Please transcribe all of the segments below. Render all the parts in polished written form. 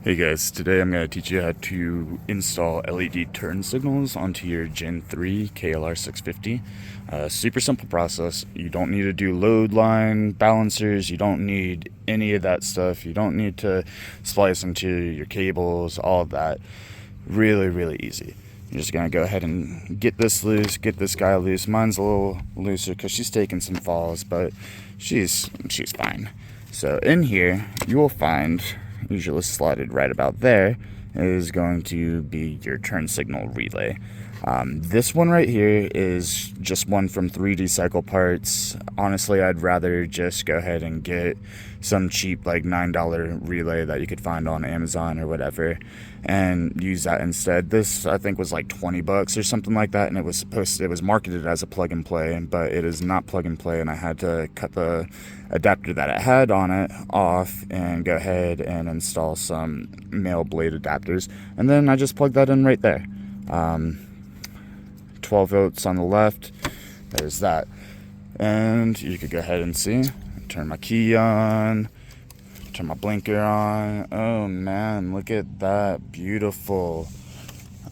Hey guys, today I'm going to teach you how to install LED turn signals onto your Gen 3 KLR650. Super simple process. You don't need to do load line balancers. You don't need any of that stuff. You don't need to splice into your cables, all of that. Really, really easy. You're just going to go ahead and get this loose, get this guy loose. Mine's a little looser because she's taking some falls, but she's fine. So in here, you will find, usually slotted right about there, is going to be your turn signal relay. This one right here is just one from 3D Cycle Parts. Honestly, I'd rather just go ahead and get some cheap like $9 relay that you could find on Amazon or whatever and use that instead. This I think was like 20 bucks or something like that, and it was marketed as a plug and play, but it is not plug and play, and I had to cut the adapter that it had on it off and go ahead and install some male blade adapters, and then I just plugged that in right there. 12 volts on the left, there's that, and you could go ahead and see, turn my key on, turn my blinker on. Oh man, look at that, beautiful.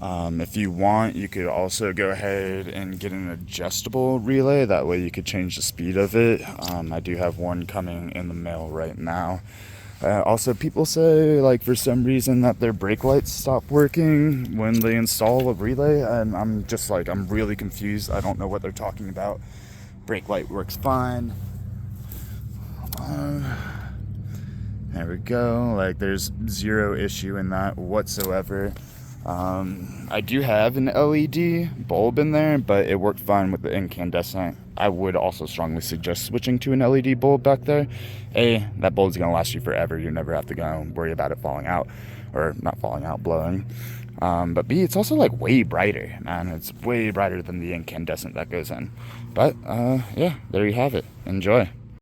If you want, you could also go ahead and get an adjustable relay, that way you could change the speed of it. I do have one coming in the mail right now. Also, people say, like, for some reason that their brake lights stop working when they install a relay, and I'm just like, I'm really confused. I don't know what they're talking about. Brake light works fine. There we go. Like, there's zero issue in that whatsoever. I do have an LED bulb in there, but it worked fine with the incandescent. I would also strongly suggest switching to an LED bulb back there. A, that bulb's gonna last you forever. You never have to go worry about it falling out, or not falling out, blowing. But B, it's also like way brighter, man. It's way brighter than the incandescent that goes in. But yeah, there you have it. Enjoy.